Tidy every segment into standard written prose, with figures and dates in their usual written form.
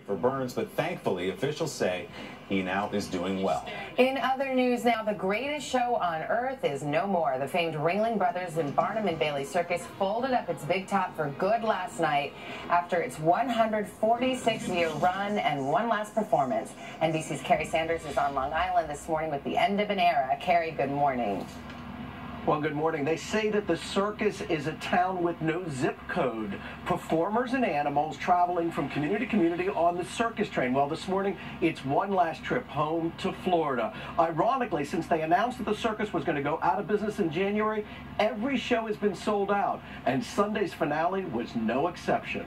For burns, but thankfully officials say he now is doing well. In other news now, the greatest show on earth is no more. The famed Ringling Brothers and Barnum and Bailey Circus folded up its big top for good last night after its 146-year run and one last performance. NBC's Carrie Sanders is on Long Island this morning with the end of an era. Carrie, good morning. Well, good morning. They say that the circus is a town with no zip code. Performers and animals traveling from community to community on the circus train. Well, this morning, it's one last trip home to Florida. Ironically, since they announced that the circus was going to go out of business in January, every show has been sold out, and Sunday's finale was no exception.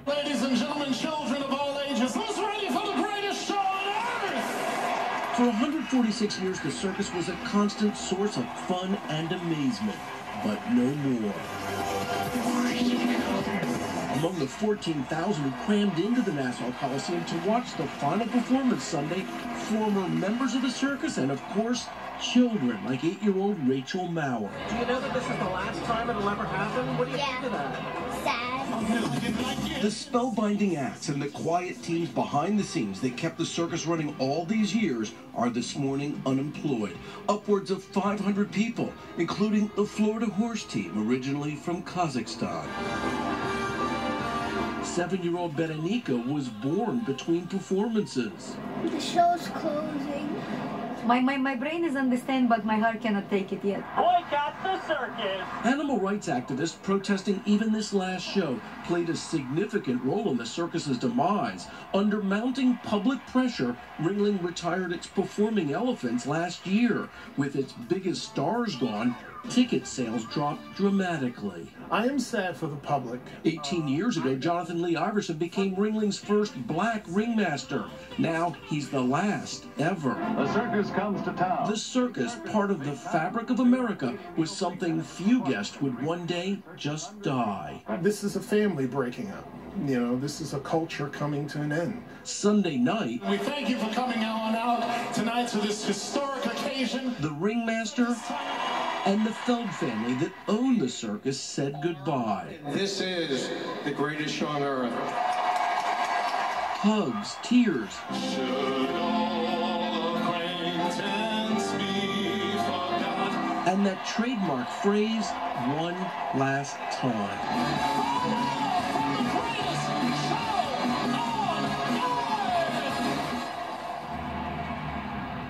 Ladies and gentlemen, children of all ages, who's ready for the greatest show on earth? For 146 years, the circus was a constant source of fun and amazement, but no more. Among the 14,000 who crammed into the Nassau Coliseum to watch the final performance Sunday, former members of the circus and, of course, children like 8-year-old Rachel Maurer. Do you know that this is the last time it'll ever happen? What do you think of that? Sad. The spellbinding acts and the quiet teams behind the scenes that kept the circus running all these years are this morning unemployed. Upwards of 500 people, including the Florida horse team, originally from Kazakhstan. 7-year-old Berenika was born between performances. The show's closing. My brain is understand, but my heart cannot take it yet. Boycott the circus! Animal rights activists protesting even this last show played a significant role in the circus's demise. Under mounting public pressure, Ringling retired its performing elephants last year. With its biggest stars gone, ticket sales dropped dramatically. I am sad for the public. 18 years ago, Jonathan Lee Iverson became Ringling's first black ringmaster. Now he's the last ever. The circus comes to town. The circus, part of the fabric of America, was something few guessed would one day just die. This is a family breaking up. You know, this is a culture coming to an end. Sunday night, We thank you for coming on out tonight to this historic occasion. the ringmaster and the Feld family that owned the circus said goodbye. This is the greatest show on earth. Hugs, tears, Should all acquaintance be forgot? and that trademark phrase, one last time.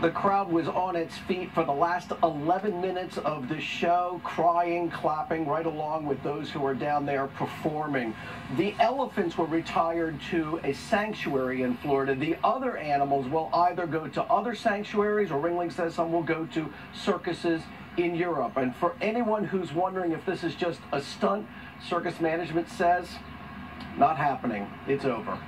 The crowd was on its feet for the last 11 minutes of the show, crying, clapping, right along with those who were down there performing. The elephants were retired to a sanctuary in Florida. The other animals will either go to other sanctuaries, or Ringling says some will go to circuses in Europe. And for anyone who's wondering if this is just a stunt, circus management says, not happening. It's over.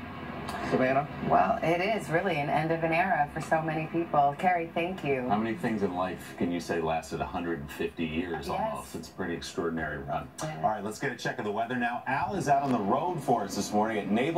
Savannah? Well, it is really an end of an era for so many people. Carrie, thank you. How many things in life can you say lasted 150 years Yes. almost? It's a pretty extraordinary run. All right, let's get a check of the weather now. Al is out on the road for us this morning at Naval.